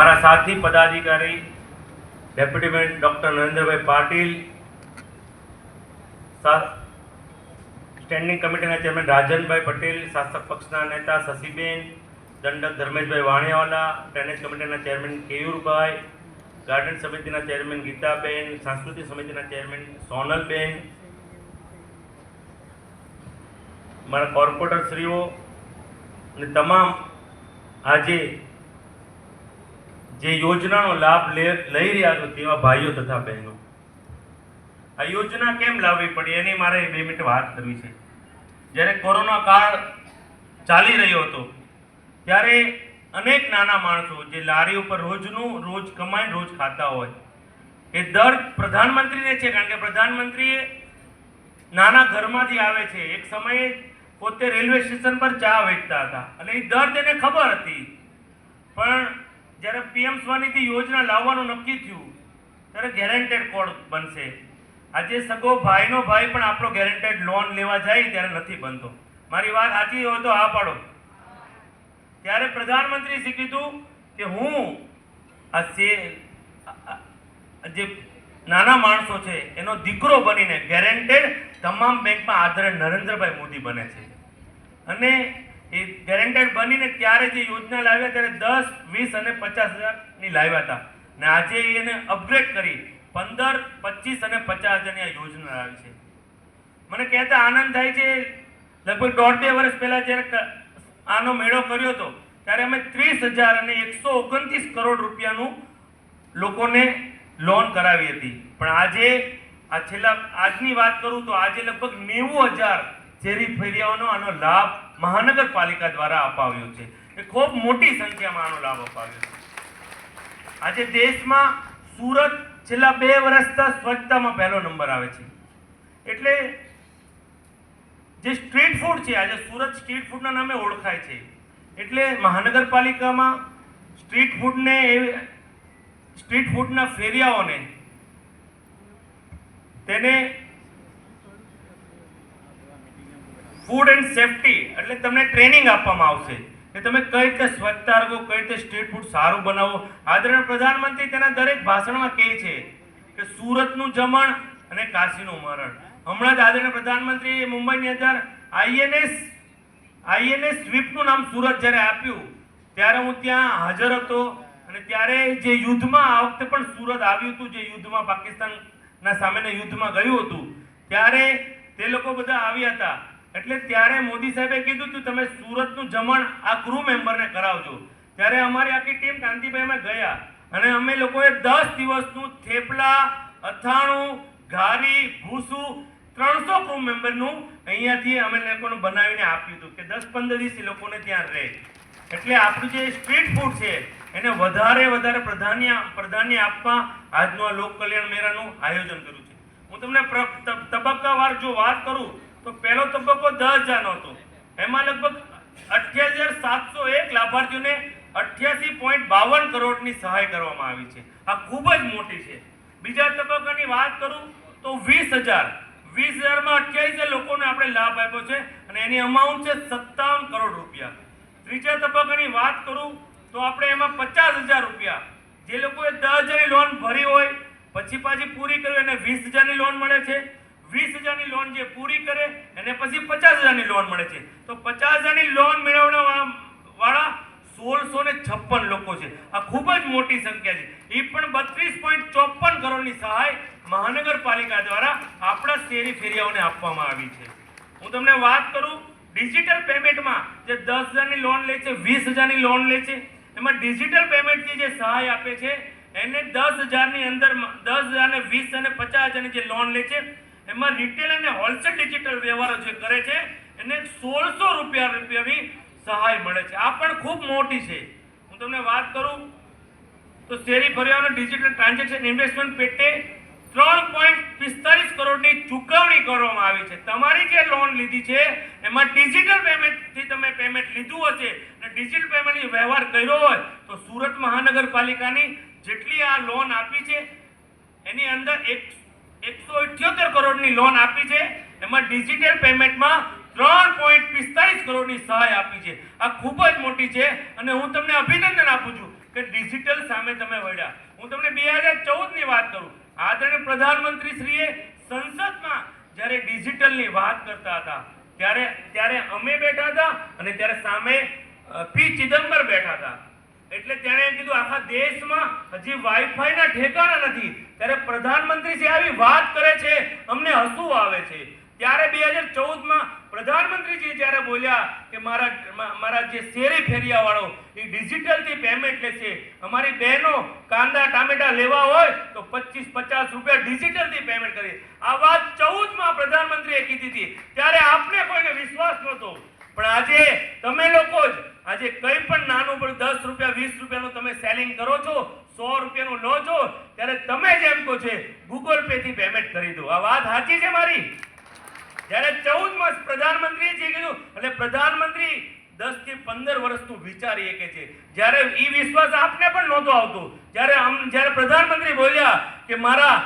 મારા સાથી પદાધિકારી deputy mayor doctor Narendrabhai Patil, standing કમિટીના ચેરમેન રાજનભાઈ પટેલ, શાસક પક્ષના નેતા શશીબેન, દંડક ધર્મેશભાઈ વાણિયાવાલા, ડ્રેનેજ કમિટીના ચેરમેન કેયુરભાઈ, ગાર્ડન સમિતિના ચેરમેન ગીતાબેન, સાંસ્કૃતિક સમિતિના ચેરમેન સોનલબેન, મારા કોર્પોરેટરશ્રીઓ અને તમામ આજે જે યોજનાનો લાભ લઈ રહ્યા છો તેવા ભાઈઓ તથા બહેનો, આ યોજના કેમ લાવવી પડી એની મારે 2 મિનિટ વાત કરવી છે. જ્યારે કોરોના કાળ ચાલી રહ્યો હતો ત્યારે અનેક નાના માણસો જે લારી ઉપર રોજ કમાઈને રોજ ખાતા હોય એ દર પ્રધાનમંત્રીને છે, કારણ કે પ્રધાનમંત્રી નાના ઘરમાંથી આવે છે. એક સમયે પોતે રેલવે સ્ટેશન પર ચા વેચતા હતા અને એ દર તેને ખબર હતી, પણ જ્યારે પીએમ સ્વનિધિ યોજના લાવવાનું નક્કી થયું ત્યારે ગેરંટેડ કોડ બનશે. આજે સગો ભાઈનો ભાઈ પણ આપણો ગેરંટેડ લોન લેવા જાય ત્યારે નથી બનતો. મારી વાત સાચી હોય તો આ પાડો. ત્યારે પ્રધાનમંત્રીએ કીધું કે હું આ જે નાના માણસો છે એનો દીકરો બનીને ગેરંટેડ તમામ બેંકમાં આદરણીય નરેન્દ્રભાઈ મોદી બને છે. અને એ ગેરંટેડ બનીને ત્યારે જે યોજના લાવ્યા ત્યારે 10, 20 અને 50,000ની લાવ્યા હતા ને આજે એને અપગ્રેડ કરી 15, 25 અને 50,000ની આ યોજના આવી છે. મને કહેતા આનંદ થાય છે, લગભગ 1.5-2 વર્ષ પહેલા જ્યારે આનો મેળો કર્યો હતો ત્યારે અમે 30,000 અને 129 કરોડ રૂપિયાનું લોકોને લોન કરાવી હતી. પણ આજે આજની વાત કરું તો આજે લગભગ 90,000 શેરી ફેરિયાઓનો આનો લાભ મહાનગરપાલિકા દ્વારા અપાવ્યો છે. એ ખૂબ મોટી સંખ્યામાં આનો લાભ અપાવ્યો છે. આજે દેશમાં સુરત છેલ્લા 2 વર્ષથી સ્વચ્છતામાં પહેલો નંબર આવે છે. એટલે જે સ્ટ્રીટ ફૂડ છે, આજે સુરત સ્ટ્રીટ ફૂડના નામે ઓળખાય છે. એટલે મહાનગરપાલિકામાં સ્ટ્રીટ ફૂડના ફેરિયાઓને તેને ફૂડ એન્ડ સેફટી એટલે તમને ટ્રેનિંગ આપવામાં આવશે કે તમે કઈ રીતે સ્વચ્છતા રાખો, કઈ રીતે સ્ટ્રીટ ફૂડ સારું બનાવો. આદરણીય પ્રધાનમંત્રી તેના દરેક ભાષણમાં કહે છે કે સુરતનું જમણ અને કાશીનું મરણ. હમણાં જ આદરણીય પ્રધાનમંત્રીએ મુંબઈની અંદર આઈએનએસ સ્વીપનું નામ સુરત જ્યારે આપ્યું ત્યારે હું ત્યાં હાજર હતો અને ત્યારે જે યુદ્ધમાં આ વખતે પણ સુરત આવ્યું હતું, જે યુદ્ધમાં પાકિસ્તાનના સામેના યુદ્ધમાં ગયું હતું ત્યારે તે લોકો બધા આવ્યા હતા. એટલે ત્યારે મોદી સાહેબે કીધું હતું તમે સુરતનું જમણ આ ક્રૂ મેમ્બરને કરાવજો. ત્યારે અમારી આખી ટીમ કાંતિભાઈમાં ગયા અને અમે લોકોએ 10 દિવસનું થેપલા, અથાણું, ઘારી, ભૂસું 300 ક્રૂ મેમ્બરનું અહીંયાથી અમે લોકોને બનાવીને આપ્યું હતું કે 10-15 દિવસ એ લોકોને ત્યાં રહે. એટલે આપણું જે સ્ટ્રીટ ફૂડ છે એને વધારે પ્રાધાન્ય આપવા આજનું આ લોક કલ્યાણ મેળાનું આયોજન કર્યું છે. હું તમને તબક્કાવાર જો વાત કરું તો પહેલો તબક્કો 10,000 હતો, એમાં લગભગ 28,701 લાભાર્થીઓને 88.52 કરોડની સહાય કરવામાં આવી છે. આ ખૂબ જ મોટી છે. બીજા તબક્કાની વાત કરું તો 20,000માં 28 લોકોને આપણે લાભ આપ્યો છે અને એની અમાઉન્ટ છે 57 કરોડ રૂપિયા. ત્રીજા તબક્કાની વાત કરું તો આપણે એમાં 50,000 રૂપિયા જે લોકોએ 10,000ની લોન ભરી હોય પછી પાછી પૂરી કરી અને 20,000ની લોન મળે છે. 20,000ની લોન જે પૂરી કરે એને પછી 50,000ની લોન મળે છે. તો 50,000ની લોન મેળવવા વાળા 1,656 લોકો છે. આ ખૂબ જ મોટી સંખ્યા છે. એ પણ 32.54 કરોડની સહાય મહાનગરપાલિકા દ્વારા આપણા શેરી ફેરિયાઓને આપવામાં આવી છે. હું તમને વાત કરું ડિજિટલ પેમેન્ટમાં જે 10,000ની લોન લે છે, 20,000ની લોન લે છે, એમાં ડિજિટલ પેમેન્ટથી જે સહાય આપે છે એને 10,000ની અંદર 10,000 ને 20 અને 50,000ની જે લોન લે છે એમાં રિટેલ અને હોલસેલ ડિજિટલ વ્યવહારો જે કરે છે એને 1,600 રૂપિયાની સહાય મળે છે. આ પણ ખૂબ મોટી છે. હું તમને વાત કરું તો શેરી ફેરિયાઓને ડિજિટલ ટ્રાન્ઝેક્શન ઇન્વેસ્ટમેન્ટ પેટે 3.45 કરોડની ચૂકવણી કરવામાં આવી છે. તમારી જે લોન લીધી છે એમાં ડિજિટલ પેમેન્ટથી તમે પેમેન્ટ લીધું હશે અને ડિજિટલ પેમેન્ટનો વ્યવહાર કર્યો હોય તો સુરત મહાનગરપાલિકાની જેટલી આ લોન આપી છે એની અંદર 178 કરોડની લોન આપી છે. એમાં ડિજિટલ પેમેન્ટમાં 3.45 કરોડની સહાય આપી છે. આ ખૂબ જ મોટી છે અને હું તમને અભિનંદન આપું છું કે ડિજિટલ સામે તમે વળ્યા. હું તમને 2014 ની વાત કરું. આદરણીય પ્રધાનમંત્રી શ્રીએ સંસદમાં જ્યારે ડિજિટલની વાત કરતા હતા ત્યારે અમે બેઠા હતા અને ત્યારે સામે પી ચિદમ્બર બેઠા હતા. એટલે તેણે કીધું આખા દેશમાં હજી વાઈફાઈ ના ઠેકાણા નથી, ત્યારે પ્રધાનમંત્રી શ્રી આવી વાત કરે છે, અમને હસવું આવે છે. ત્યારે 2014 માં પ્રધાનમંત્રીજી જ્યારે બોલ્યા કે મારા જે શેરી ફેરિયા વાળો એ ડિજિટલ થી પેમેન્ટ લેશે, અમારી બહેનો કાંદા ટામેટા લેવા હોય તો 25-50 રૂપિયા ડિજિટલ થી પેમેન્ટ કરે. આ વાત 14 માં પ્રધાનમંત્રીએ કીધી હતી, ત્યારે આપને કોઈને વિશ્વાસ નહોતો. પણ આજે તમે લોકો જ આજે કઈ પણ નાનું પણ 10 રૂપિયા 20 રૂપિયાનું તમે સેલિંગ કરો છો, 100 રૂપિયાનું લો છો, ત્યારે તમે જ એમ કહો છે ગૂગલ પે થી પેમેન્ટ કરી દો. આ વાત સાચી છે મારી? જ્યારે 14 માં પ્રધાનમંત્રીએ જે કીધું એટલે પ્રધાનમંત્રી 10 થી 15 વર્ષનું વિચારી શકે છે. જ્યારે ઈ વિશ્વાસ આપને પણ નહોતો આવતો, જ્યારે પ્રધાનમંત્રી બોલ્યા કે મારા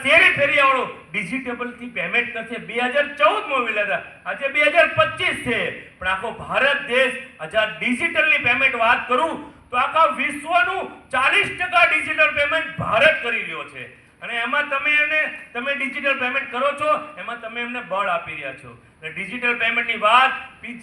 શેરી ફેરિયાવાળો ડિજિટેબલ થી પેમેન્ટ કરશે, 2014 માં બોલ્યા હતા. આજે 2025 છે, પણ આખો ભારત દેશ આજે ડિજિટલ ની પેમેન્ટ વાત કરું તો આખા વિશ્વનું 40% ડિજિટલ પેમેન્ટ ભારત કરી રહ્યો છે. અને એમાં તમે ડિજિટલ પેમેન્ટ કરો છો, એમાં તમે એમને બળ આપી રહ્યા છો. ડિજિટલ પેમેન્ટની વાત પી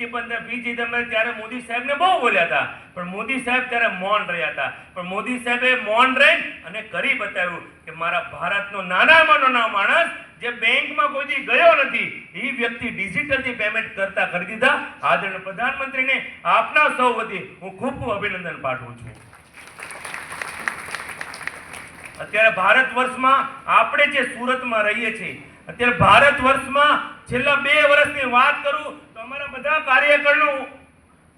ચિદમ્બર ત્યારે મોદી સાહેબને બહુ બોલ્યા હતા, પણ મોદી સાહેબ ત્યારે મૌન રહ્યા હતા. પણ મોદી સાહેબે મૌન રહી અને કરી બતાવ્યું કે મારા ભારતનો નાનામાં નાનો માણસ જે બેંકમાં કોઈ ગયો નથી, એ વ્યક્તિ ડિજિટલ થી પેમેન્ટ કરતા કરી દીધા. આદરણીય પ્રધાનમંત્રીને આપના સૌ વતી હું ખૂબ અભિનંદન પાઠવું છું. અત્યારે ભારત વર્ષમાં આપણે જે સુરતમાં રહીએ છીએ, અત્યારે ભારત વર્ષમાં છેલ્લા 2 વર્ષની વાત કરું તો અમારા બધા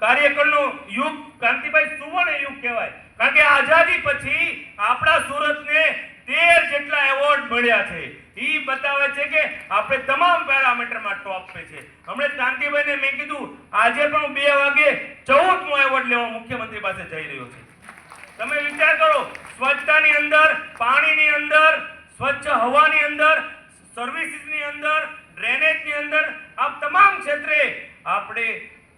કાર્યકરનો યુગ કાંતિભાઈ સુવર્ણ યુગ કહેવાય. કારણ કે આઝાદી પછી આપણા સુરતને 13 જેટલા એવોર્ડ મળ્યા છે. એ બતાવે છે કે આપણે તમામ પેરામીટરમાં ટોપ પે છે. હમણાં કાંતિભાઈને મેં કીધું આજે પણ 2 વાગે 14મો એવોર્ડ લેવા મુખ્યમંત્રી પાસે જઈ રહ્યો છે. તમે વિચાર કરો, સ્વચ્છતાની અંદર, પાણીની અંદર, સ્વચ્છ હવાની અંદર, સર્વિસીસની અંદર, ડ્રેનેજની અંદર, આ તમામ ક્ષેત્રે આપણે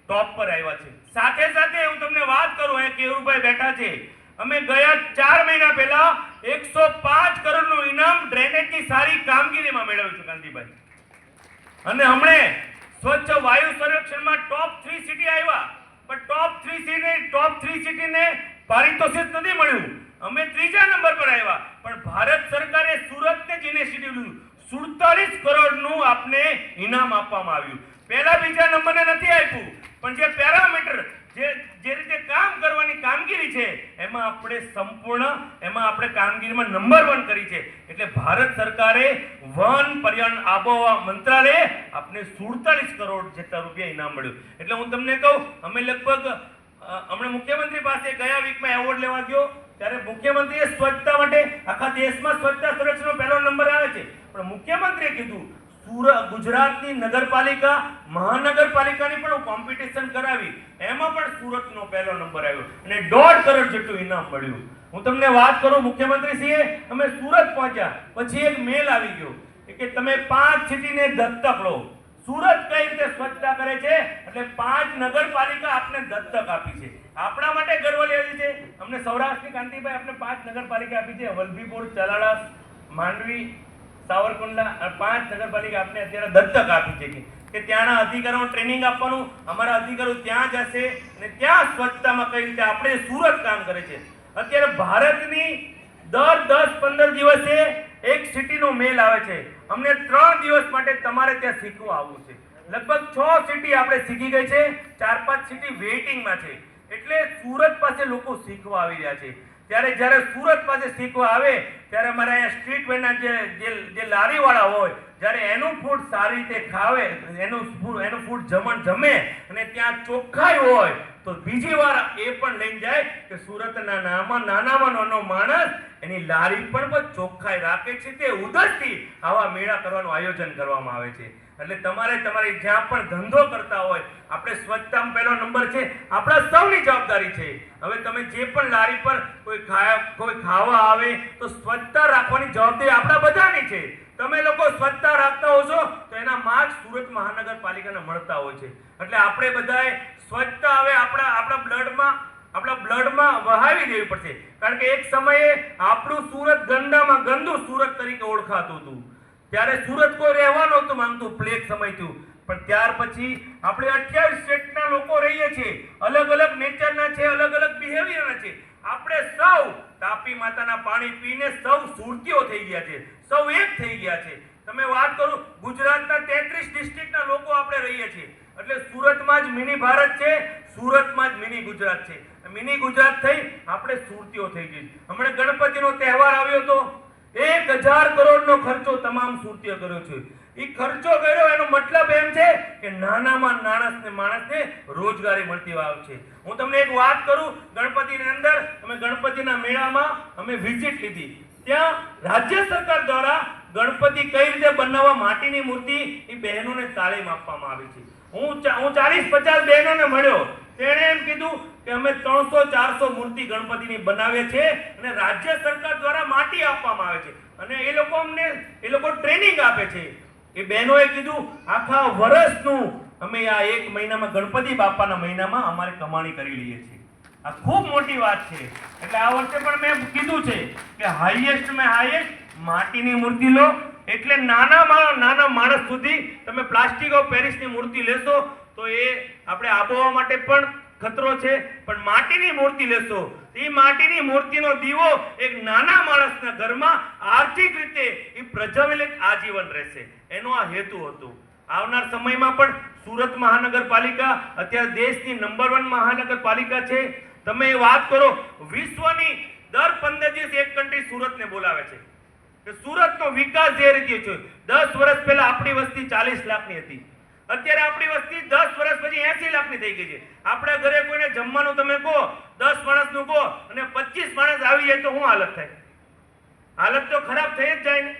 ટોપ પર આવ્યા છે. સાથે સાથે હું તમને વાત કરું, અહીંયા કેવુભાઈ બેઠા છે, અમે ગયા 4 મહિના પહેલા 105 કરોડનું ઇનામ ડ્રેનેજની સારી કામગીરીમાં મેળવ્યું છે કાંતિભાઈ. અને હમણે સ્વચ્છ વાયુ સર્વેક્ષણમાં ટોપ 3 સિટી આવ્યા, પણ ટોપ 3 સિટીને પારિતોષિક નથી મળ્યું. અમે 3જા નંબર પર આવ્યા, પણ ભારત સરકારે સુરતને જ ઇનિશિયેટિવ લીધું, 47 કરોડનું આપને ઇનામ આપવામાં આવ્યું. પહેલા 2જા નંબરને નથી આપ્યું, પણ જે પેરામીટર જે રીતે કામ કરવાની કામગીરી છે એમાં આપણે કામગીરીમાં નંબર 1 કરી છે. એટલે ભારત સરકારે વન પર્યાવરણ આબોહવા મંત્રાલયે આપણે 47 કરોડ જેટલા રૂપિયા ઇનામ મળ્યું. એટલે હું તમને કહું, અમે લગભગ હમણાં મુખ્યમંત્રી પાસે ગયા વીકમાં એવોર્ડ લેવા ગયો, ત્યારે મુખ્યમંત્રીએ સ્વચ્છતા માટે આખા દેશમાં સ્વચ્છતા સર્વેક્ષણનો પહેલો નંબર આવે છે, પણ મુખ્યમંત્રીએ કીધું ગુજરાતની નગરપાલિકા મહાનગરપાલિકાની પણ કોમ્પિટિશન કરાવી, એમાં પણ સુરતનો પહેલો નંબર આવ્યો અને 1.5 કરોડ જેટલું ઇનામ મળ્યું. હું તમને વાત કરું, મુખ્યમંત્રીશ્રીએ અમે સુરત પહોંચ્યા પછી એક મેલ આવી ગયો કે તમે 5 સિટીને દત્તક લો. સુરત કઈ રીતે સ્વચ્છતા કરે છે, એટલે 5 નગરપાલિકા આપને દત્તક આપી છે. આપણા માટે ગર્વ લેવી છે. અમને સૌરાષ્ટ્રની કાંતિભાઈ આપણે 5 નગરપાલિકા આપી છે, વલભીપુર, ચલાળા, માંડવી, સાવરકુંડલા, 5 નગરપાલિકા આપને અત્યારે દત્તક આપી છે કે ત્યાંના અધિકારીઓને ટ્રેનિંગ આપવાનું, અમારા અધિકારીઓ ત્યાં જશે અને ત્યાં સ્વચ્છતામાં કઈ રીતે આપણે સુરત કામ કરે છે. અત્યારે ભારતની દર 10-15 દિવસે એક સિટીનો મેલ આવે છે. અમને 3 દિવસ માટે તમારે ત્યાં શીખવા આવવું છે. લગભગ 6 સિટી આપણે શીખી ગઈ છે, 4-5 સિટી વેઇટિંગમાં છે. એટલે સુરત પાસે લોકો શીખવા આવી રહ્યા છે. જ્યારે સુરત પાસે શીખવા આવે ત્યારે અમારા અહીંયા સ્ટ્રીટ વેન્ડર જે લારીવાળા હોય, જ્યારે એનું ફૂડ સારી રીતે ખાવે, એનું ફૂડ જમે અને ત્યાં ચોખ્ખાઈ હોય તો બીજી વાર એ પણ લઈને જાય કે સુરતના નાનામાં નાનો માણસ એની લારી પણ ચોખ્ખાઈ રાખે છે. તે ઉદ્દેશથી આવા મેળા કરવાનું આયોજન કરવામાં આવે છે. એટલે તમારી જ્યાં પણ ધંધો કરતા હોય, આપણે સ્વચ્છતામાં પહેલો નંબર છે, આપણા સૌની જવાબદારી છે. હવે તમે જે પણ લારી પર કોઈ ખાવા આવે તો સ્વચ્છતા રાખવાની જવાબદારી આપણા બધાની છે. તમે લોકો સ્વચ્છતા રાખતા હો છો તો એના માર્ક્સ સુરત મહાનગરપાલિકાને મળતા હોય છે. એટલે આપણે બધાએ સ્વચ્છતા હવે આપણા બ્લડમાં આપણા બ્લડમાં વહાવી દેવી પડશે. કારણ કે એક સમયે આપણું સુરત ગંદામાં ગંદુ સુરત તરીકે ઓળખાતું હતું. ત્યારે સુરત કોઈ રહેવા નહોતું માંગતું, પ્લેગ સમય થયું. પણ ત્યાર પછી આપણે 28 સ્ટેટના લોકો રહીએ છીએ, અલગ અલગ નેચરના છે, અલગ અલગ બિહેવિયરના છે. આપણે સૌ તાપી માતાના પાણી પીને સૌ સુરતીઓ થઈ ગયા છે, સૌ એક થઈ ગયા છે. તમે વાત કરો, ગુજરાતના 33 ડિસ્ટ્રિક્ટના લોકો આપણે રહીએ છીએ. એટલે સુરતમાં જ મિની ભારત છે, સુરતમાં જ મિની ગુજરાત છે. મિની ગુજરાત થઈ આપણે સુરતીઓ થઈ ગઈ. હમણાં ગણપતિનો તહેવાર આવ્યો તો 1000 કરોડનો ખર્ચો તમામ સુરતીઓ કર્યો છે. એ ખર્ચો કર્યો એનો મતલબ એમ છે કે નાનામાં માણસને રોજગારી મળતી આવે છે. હું તમને એક વાત કરું, ગણપતિની અંદર અમે ગણપતિના મેળામાં અમે વિઝિટ લીધી. ત્યાં રાજ્ય સરકાર દ્વારા ગણપતિ કઈ રીતે બનાવવા માટીની મૂર્તિ એ બહેનોને તાલીમ આપવામાં આવી છે. હું 40-50 બહેનોને મળ્યો. તેણે એમ કીધું કે અમે 300-400 મૂર્તિ ગણપતિની બનાવીએ છીએ અને રાજ્ય સરકાર દ્વારા માટી આપવામાં આવે છે અને એ લોકો ટ્રેનિંગ આપે છે. એ બહેનોએ કીધું આખા વર્ષનું અમે આ 1 મહિનામાં ગણપતિ બાપાના મહિનામાં અમારે કમાણી કરી લઈએ છીએ. આ ખૂબ મોટી વાત છે. એટલે આ વર્ષે પણ મેં કીધું છે કે હાઈએસ્ટમાં હાઈએસ્ટ માટીની મૂર્તિ લો. એટલે નાના માણસ સુધી તમે પ્લાસ્ટિક ઓફ પેરિસની મૂર્તિ લેશો તો એ આપણે આબોહવા માટે પણ ખતરો છે. પણ માટીની મૂર્તિ લેશો, એ માટીની મૂર્તિનો દીવો એક નાના માણસના ઘરમાં આર્થિક રીતે એ પ્રજ્વલિત આજીવન રહેશે. એનો આ હેતુ હતો. આવનાર સમયમાં પણ સુરત મહાનગરપાલિકા અત્યારે દેશની નંબર 1 મહાનગરપાલિકા છે. તમે વાત કરો, વિશ્વની દર 15 દિવસ એક કન્ટ્રી સુરતને બોલાવે છે કે સુરતનો વિકાસ જે રીતે છે. 10 વર્ષ પહેલા આપણી વસ્તી 40 લાખની હતી, અત્યારે આપણી વસ્તી 10 વર્ષ પછી 80 લાખની થઈ ગઈ છે. આપણા ઘરે કોઈને જમવાનું તમે કહો 10 માણસનું કહો અને 25 માણસ આવી જાય તો શું હાલત થાય? હાલત તો ખરાબ થઈ જ જાય ને.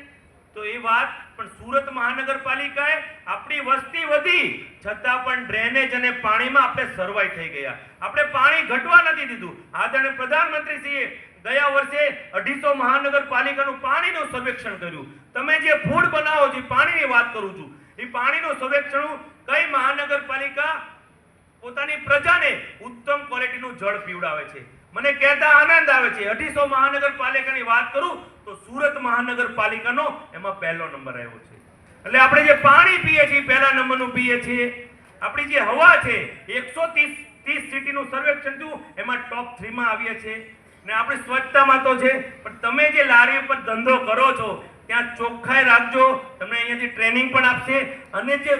તો એ વાત પણ સુરત મહાનગરપાલિકાએ આપણી વસ્તી વધી છતાં પણ ડ્રેનેજ અને પાણીમાં આપણે સર્વાઈવ થઈ ગયા. આપણે પાણી ઘટવા નથી દીધું. આદરણીય પ્રધાનમંત્રીશ્રીએ ગયા વર્ષે 250 મહાનગરપાલિકાનું પાણીનું સર્વેક્ષણ કર્યું. તમે જે ફૂડ બનાવો છો, પાણીની વાત કરું છું, એ પાણીનું સર્વેક્ષણ કઈ મહાનગરપાલિકા પોતાની પ્રજાને ઉત્તમ ક્વોલિટીનું જળ પીવડાવે છે. મને કહેતા આનંદ આવે છે. 250 મહાનગરપાલિકાની વાત કરું તો સુરત મહાનગરપાલિકાનો એમાં પહેલો નંબર આવ્યો છે. એટલે આપણે જે પાણી પીએ છીએ પહેલા નંબરનું પીએ છીએ. આપણી જે હવા છે 130 સિટીનું સર્વેક્ષણ થયું, એમાં ટોપ 3 માં આવીએ છીએ. ને આપણી સ્વચ્છતામાં તો છે, પણ તમે જે લારી ઉપર ધંધો કરો છો ત્યાં ચોખ્ખાઈ રાખજો. તમને અહીંયાથી ટ્રેનિંગ પણ આપશે અને જે